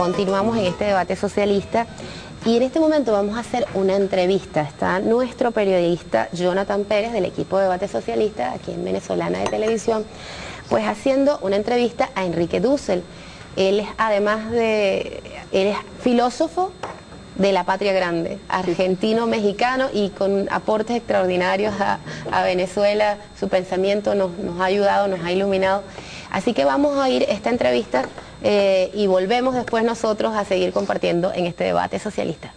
continuamos en este debate socialista y en este momento vamos a hacer una entrevista. Está nuestro periodista Jonathan Pérez del equipo de Debate Socialista aquí en Venezolana de Televisión, pues haciendo una entrevista a Enrique Dussel. Él es, él es filósofo de la patria grande, argentino-mexicano y con aportes extraordinarios a Venezuela. Su pensamiento nos ha ayudado, nos ha iluminado. Así que vamos a oír esta entrevista y volvemos después nosotros a seguir compartiendo en este debate socialista.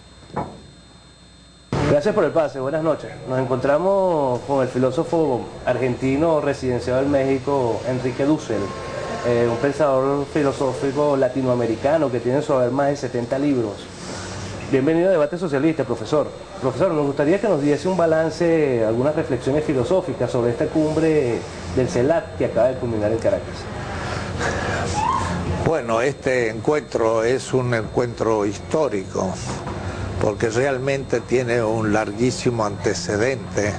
Gracias por el pase, buenas noches. Nos encontramos con el filósofo argentino residenciado en México, Enrique Dussel, un pensador filosófico latinoamericano que tiene sobre más de 70 libros. Bienvenido a Debate Socialista, profesor. Profesor, nos gustaría que nos diese un balance, algunas reflexiones filosóficas sobre esta cumbre del CELAC que acaba de culminar en Caracas. Bueno, este encuentro es un encuentro histórico porque realmente tiene un larguísimo antecedente.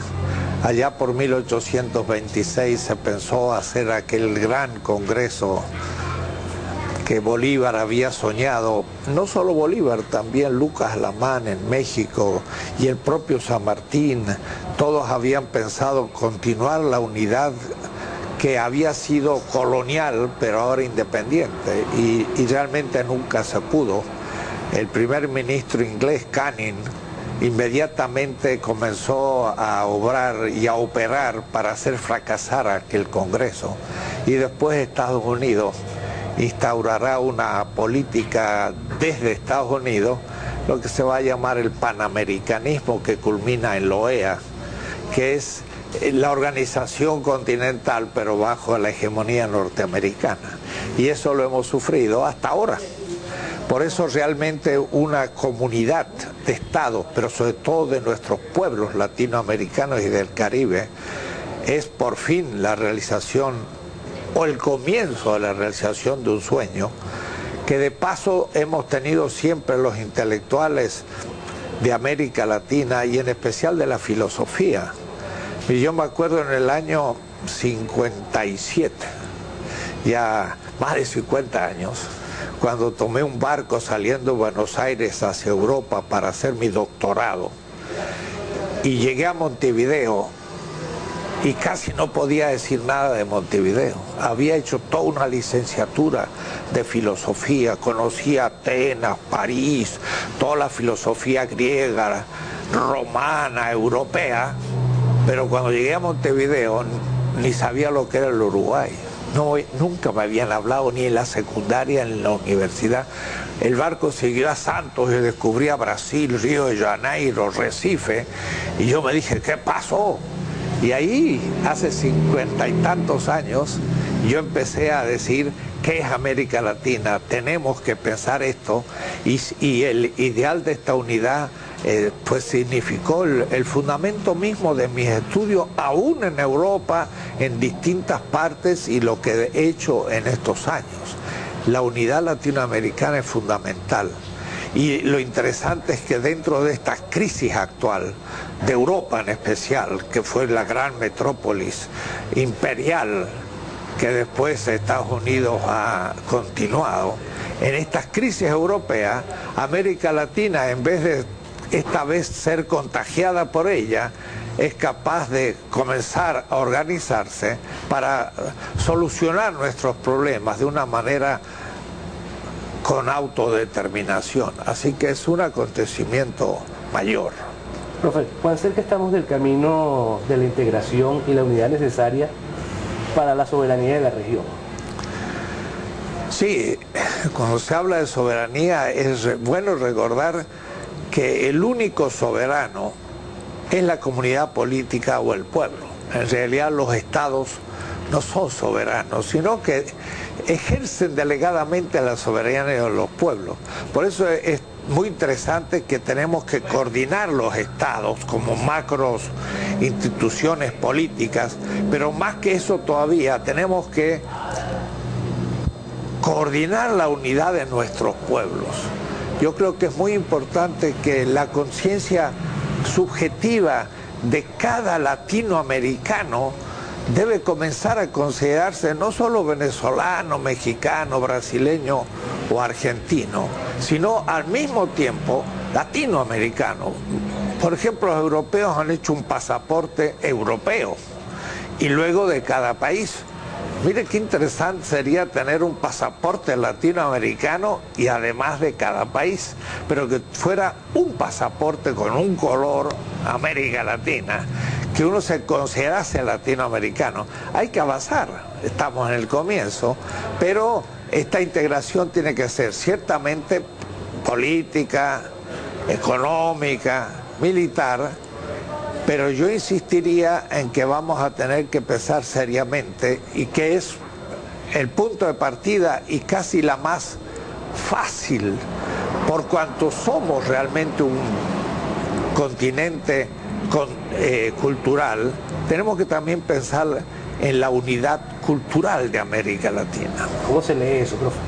Allá por 1826 se pensó hacer aquel gran congreso que Bolívar había soñado, no solo Bolívar, también Lucas Alamán en México y el propio San Martín. Todos habían pensado continuar la unidad que había sido colonial pero ahora independiente y realmente nunca se pudo. El primer ministro inglés, Canning, inmediatamente comenzó a obrar y a operar para hacer fracasar aquel congreso, y después Estados Unidos instaurará una política desde Estados Unidos, lo que se va a llamar el panamericanismo, que culmina en la OEA, que es la organización continental pero bajo la hegemonía norteamericana, y eso lo hemos sufrido hasta ahora. Por eso realmente una comunidad de estados, pero sobre todo de nuestros pueblos latinoamericanos y del Caribe, es por fin la realización o el comienzo de la realización de un sueño que de paso hemos tenido siempre los intelectuales de América Latina y en especial de la filosofía. Y yo me acuerdo en el año 57, ya más de 50 años, cuando tomé un barco saliendo de Buenos Aires hacia Europa para hacer mi doctorado y llegué a Montevideo y casi no podía decir nada de Montevideo. Había hecho toda una licenciatura de filosofía, conocía Atenas, París, toda la filosofía griega, romana, europea, pero cuando llegué a Montevideo ni sabía lo que era el Uruguay. No, nunca me habían hablado ni en la secundaria ni en la universidad. El barco siguió a Santos y descubrí a Brasil, Río de Janeiro, Recife, y yo me dije, ¿qué pasó? Y ahí, hace 50 y tantos años, yo empecé a decir, ¿qué es América Latina? Tenemos que pensar esto, y el ideal de esta unidad pues significó el fundamento mismo de mis estudios, aún en Europa, en distintas partes, y lo que he hecho en estos años. La unidad latinoamericana es fundamental. Y lo interesante es que dentro de esta crisis actual, de Europa en especial, que fue la gran metrópolis imperial que después Estados Unidos ha continuado, en estas crisis europeas, América Latina, en vez de esta vez ser contagiada por ella, es capaz de comenzar a organizarse para solucionar nuestros problemas de una manera con autodeterminación. Así que es un acontecimiento mayor. Profe, ¿puede ser que estamos del camino de la integración y la unidad necesaria para la soberanía de la región? Sí, cuando se habla de soberanía es bueno recordar que el único soberano es la comunidad política o el pueblo. En realidad los estados no son soberanos, sino que ejercen delegadamente la soberanía de los pueblos. Por eso es muy interesante que tenemos que coordinar los estados como macros instituciones políticas, pero más que eso todavía tenemos que coordinar la unidad de nuestros pueblos. Yo creo que es muy importante que la conciencia subjetiva de cada latinoamericano debe comenzar a considerarse no solo venezolano, mexicano, brasileño o argentino, sino al mismo tiempo latinoamericano. Por ejemplo, los europeos han hecho un pasaporte europeo y luego de cada país. Mire qué interesante sería tener un pasaporte latinoamericano y además de cada país, pero que fuera un pasaporte con un color América Latina, que uno se considerase latinoamericano. Hay que avanzar, estamos en el comienzo, pero esta integración tiene que ser ciertamente política, económica, militar, pero yo insistiría en que vamos a tener que pensar seriamente y que es el punto de partida y casi la más fácil, por cuanto somos realmente un continente cultural, tenemos que también pensar en la unidad cultural de América Latina. ¿Cómo se lee eso, profe?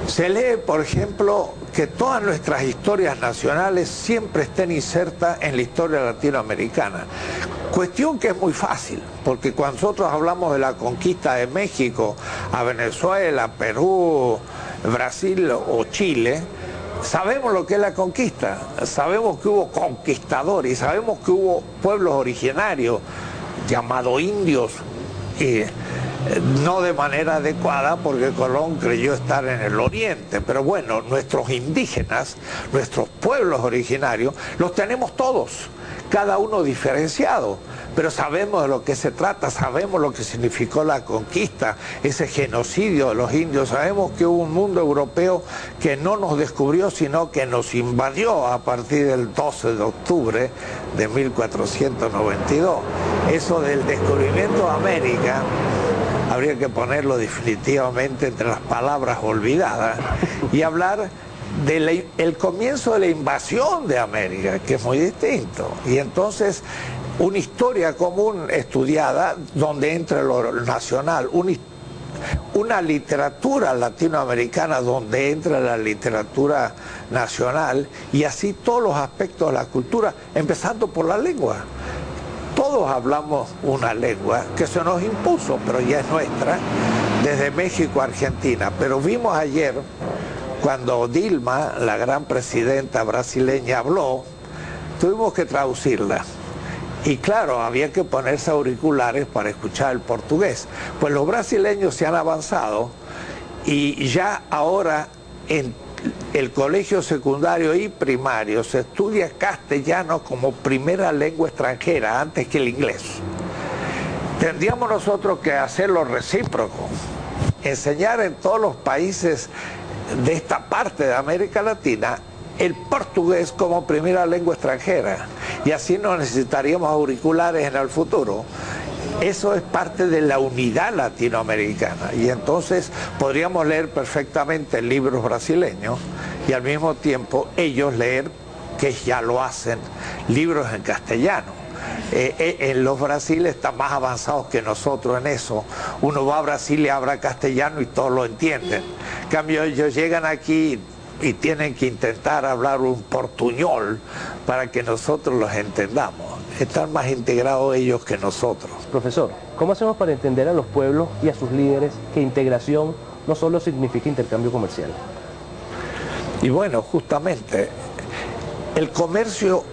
Se lee, por ejemplo, que todas nuestras historias nacionales siempre estén insertas en la historia latinoamericana. Cuestión que es muy fácil, porque cuando nosotros hablamos de la conquista de México a Venezuela, Perú, Brasil o Chile, sabemos lo que es la conquista, sabemos que hubo conquistadores, sabemos que hubo pueblos originarios llamados indios, no de manera adecuada porque Colón creyó estar en el oriente, pero bueno, nuestros indígenas, nuestros pueblos originarios, los tenemos todos, cada uno diferenciado, pero sabemos de lo que se trata, sabemos lo que significó la conquista, ese genocidio de los indios, sabemos que hubo un mundo europeo que no nos descubrió, sino que nos invadió a partir del 12 de octubre de 1492. Eso del descubrimiento de América habría que ponerlo definitivamente entre las palabras olvidadas y hablar del comienzo de la invasión de América, que es muy distinto. Y entonces una historia común estudiada donde entre lo nacional, una literatura latinoamericana donde entra la literatura nacional y así todos los aspectos de la cultura, empezando por la lengua. Todos hablamos una lengua que se nos impuso, pero ya es nuestra, desde México a Argentina. Pero vimos ayer, cuando Dilma, la gran presidenta brasileña, habló, tuvimos que traducirla. Y claro, había que ponerse auriculares para escuchar el portugués. Pues los brasileños se han avanzado y ya ahora en el colegio secundario y primario se estudia castellano como primera lengua extranjera antes que el inglés. Tendríamos nosotros que hacer lo recíproco, enseñar en todos los países de esta parte de América Latina el portugués como primera lengua extranjera y así no necesitaríamos auriculares en el futuro. Eso es parte de la unidad latinoamericana y entonces podríamos leer perfectamente libros brasileños y al mismo tiempo ellos leer, que ya lo hacen, libros en castellano. En los Brasil están más avanzados que nosotros en eso. Uno va a Brasil y habla castellano y todos lo entienden. En cambio ellos llegan aquí y tienen que intentar hablar un portuñol para que nosotros los entendamos. Están más integrados ellos que nosotros. Profesor, ¿cómo hacemos para entender a los pueblos y a sus líderes que integración no solo significa intercambio comercial? Y bueno, justamente, el comercio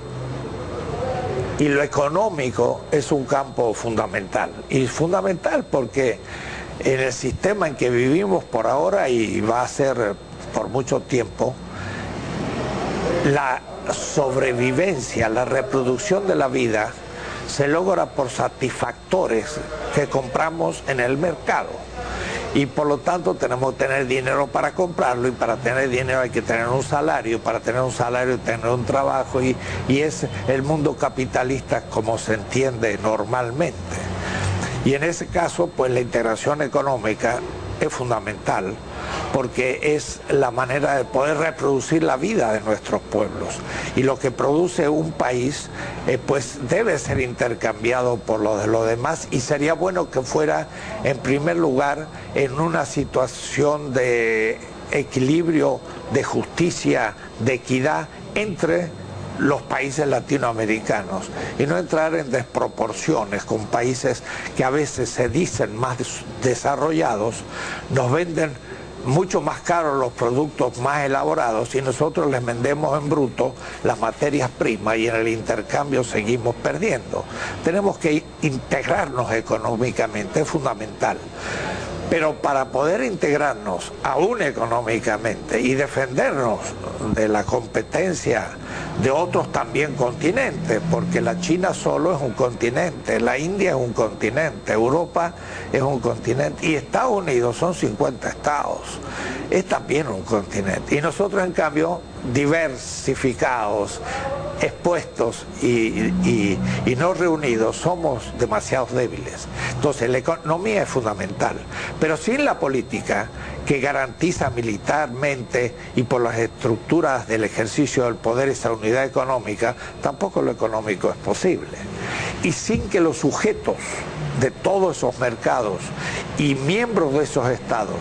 y lo económico es un campo fundamental. Y fundamental porque en el sistema en que vivimos por ahora y va a ser por mucho tiempo, la sobrevivencia, la reproducción de la vida se logra por satisfactores que compramos en el mercado y por lo tanto tenemos que tener dinero para comprarlo y para tener dinero hay que tener un salario, para tener un salario hay que tener un trabajo y es el mundo capitalista como se entiende normalmente. Y en ese caso pues la integración económica es fundamental porque es la manera de poder reproducir la vida de nuestros pueblos y lo que produce un país pues debe ser intercambiado por lo de los demás y sería bueno que fuera en primer lugar en una situación de equilibrio, de justicia, de equidad entre los países latinoamericanos y no entrar en desproporciones con países que a veces se dicen más desarrollados, nos venden mucho más caros los productos más elaborados y nosotros les vendemos en bruto las materias primas y en el intercambio seguimos perdiendo. Tenemos que integrarnos económicamente, es fundamental. Pero para poder integrarnos aún económicamente y defendernos de la competencia de otros también continentes, porque la China solo es un continente, la India es un continente, Europa es un continente y Estados Unidos son 50 estados, es también un continente. Y nosotros en cambio diversificados, expuestos y no reunidos, somos demasiado débiles. Entonces la economía es fundamental, pero sin la política que garantiza militarmente y por las estructuras del ejercicio del poder esa unidad económica, tampoco lo económico es posible. Y sin que los sujetos de todos esos mercados y miembros de esos estados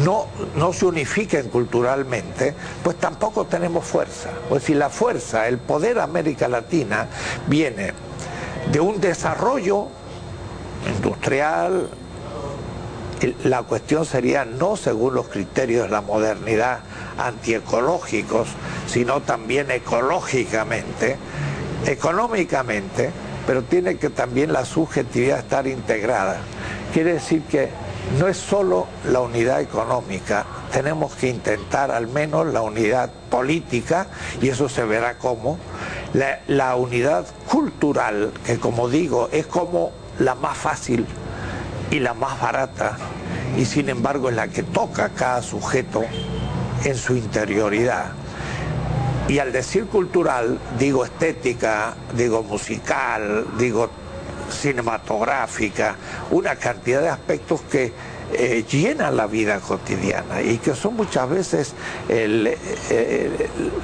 no se unifiquen culturalmente, pues tampoco tenemos fuerza. O sea, la fuerza, el poder de América Latina viene de un desarrollo industrial. La cuestión sería no según los criterios de la modernidad antiecológicos, sino también ecológicamente, económicamente, pero tiene que también la subjetividad estar integrada. Quiere decir que no es solo la unidad económica, tenemos que intentar al menos la unidad política, y eso se verá cómo, la unidad cultural, que como digo, es como la más fácil y la más barata, y sin embargo es la que toca a cada sujeto en su interioridad. Y al decir cultural, digo estética, digo musical, digo cinematográfica, una cantidad de aspectos que llenan la vida cotidiana y que son muchas veces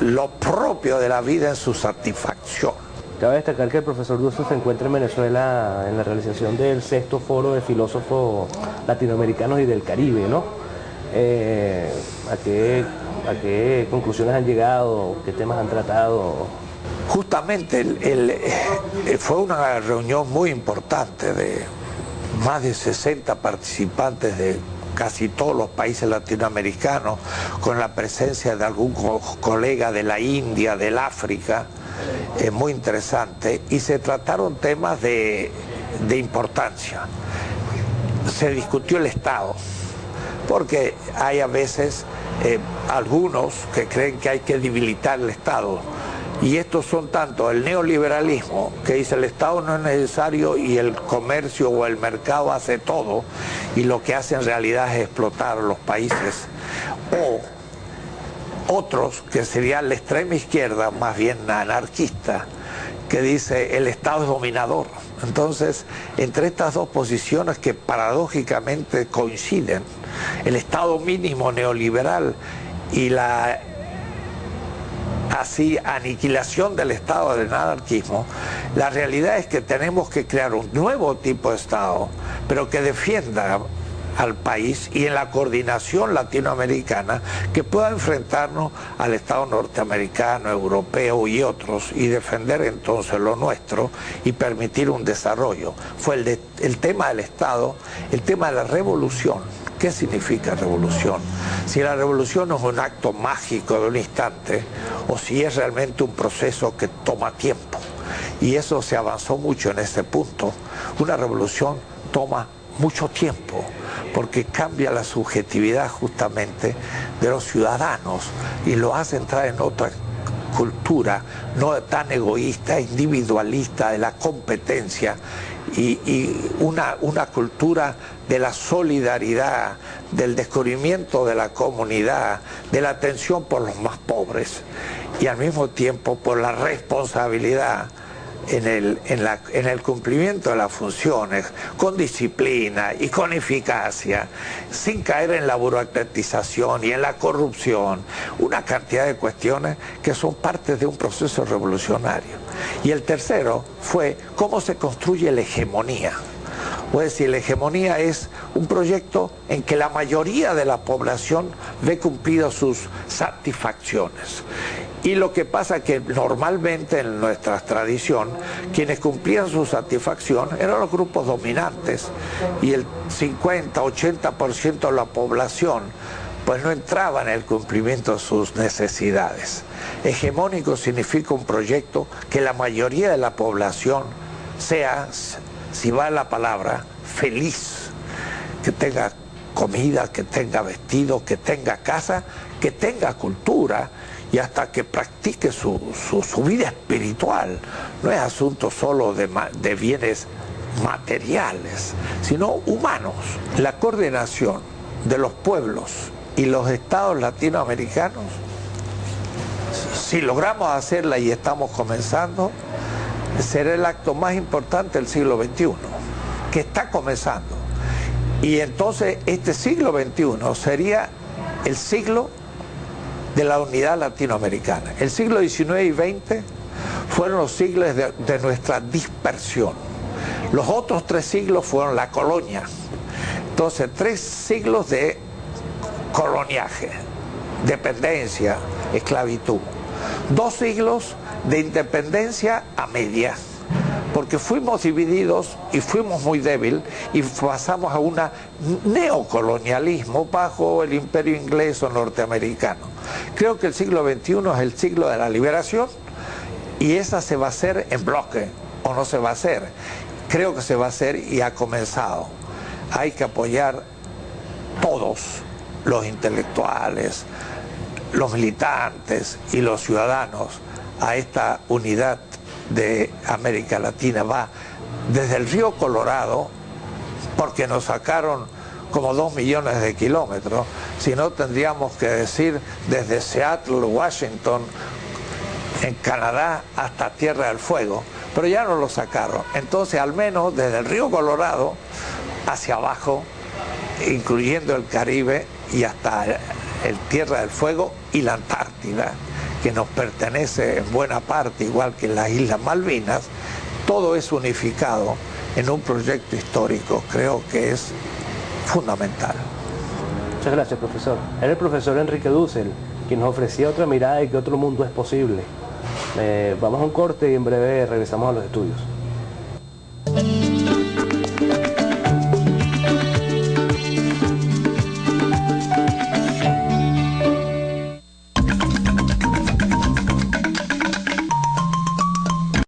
lo propio de la vida en su satisfacción. Cabe destacar que el profesor Dussel se encuentra en Venezuela en la realización del 6º Foro de Filósofos Latinoamericanos y del Caribe, ¿no? ¿A qué conclusiones han llegado? ¿Qué temas han tratado? Justamente fue una reunión muy importante de más de 60 participantes de casi todos los países latinoamericanos, con la presencia de algún colega de la India, del África, muy interesante, y se trataron temas de importancia. Se discutió el Estado, porque hay a veces algunos que creen que hay que debilitar el Estado, y estos son tanto el neoliberalismo, que dice el Estado no es necesario y el comercio o el mercado hace todo, y lo que hace en realidad es explotar a los países, o otros que sería la extrema izquierda, más bien anarquista, que dice el Estado es dominador. Entonces, entre estas dos posiciones que paradójicamente coinciden, el Estado mínimo neoliberal y la así aniquilación del Estado del anarquismo, la realidad es que tenemos que crear un nuevo tipo de Estado, pero que defienda al país y en la coordinación latinoamericana que pueda enfrentarnos al Estado norteamericano, europeo y otros, y defender entonces lo nuestro y permitir un desarrollo. Fue el tema del Estado, el tema de la revolución. ¿Qué significa revolución? Si la revolución es un acto mágico de un instante o si es realmente un proceso que toma tiempo. Y eso se avanzó mucho en ese punto. Una revolución toma mucho tiempo, porque cambia la subjetividad justamente de los ciudadanos y lo hace entrar en otra cultura no tan egoísta, individualista, de la competencia y una cultura de la solidaridad, del descubrimiento de la comunidad, de la atención por los más pobres y al mismo tiempo por la responsabilidad en el cumplimiento de las funciones, con disciplina y con eficacia, sin caer en la burocratización y en la corrupción, una cantidad de cuestiones que son parte de un proceso revolucionario. Y el tercero fue cómo se construye la hegemonía. Es decir, la hegemonía es un proyecto en que la mayoría de la población ve cumplidas sus satisfacciones. Y lo que pasa que normalmente en nuestra tradición, quienes cumplían su satisfacción eran los grupos dominantes, y el 50-80% de la población pues no entraba en el cumplimiento de sus necesidades. Hegemónico significa un proyecto que la mayoría de la población sea, si va la palabra, feliz, que tenga comida, que tenga vestido, que tenga casa, que tenga cultura, y hasta que practique su vida espiritual. No es asunto solo de bienes materiales, sino humanos. La coordinación de los pueblos y los estados latinoamericanos, si logramos hacerla, y estamos comenzando, será el acto más importante del siglo XXI, que está comenzando. Y entonces este siglo XXI sería el siglo de la unidad latinoamericana. El siglo XIX y XX fueron los siglos de nuestra dispersión. Los otros 3 siglos fueron la colonia. Entonces, 3 siglos de coloniaje, dependencia, esclavitud. 2 siglos de independencia a media, porque fuimos divididos y fuimos muy débiles y pasamos a un neocolonialismo bajo el imperio inglés o norteamericano. Creo que el siglo XXI es el siglo de la liberación, y esa se va a hacer en bloque, o no se va a hacer. Creo que se va a hacer y ha comenzado. Hay que apoyar todos, los intelectuales, los militantes y los ciudadanos, a esta unidad de América Latina. Va desde el río Colorado, porque nos sacaron como 2 millones de kilómetros, si no tendríamos que decir desde Seattle, Washington, en Canadá, hasta Tierra del Fuego, pero ya no lo sacaron. Entonces, al menos desde el río Colorado hacia abajo, incluyendo el Caribe y hasta el Tierra del Fuego y la Antártida, que nos pertenece en buena parte, igual que las Islas Malvinas, todo es unificado en un proyecto histórico. Creo que es fundamental. Muchas gracias, profesor. Era el profesor Enrique Dussel, quien nos ofrecía otra mirada de que otro mundo es posible. Vamos a un corte y en breve regresamos a los estudios.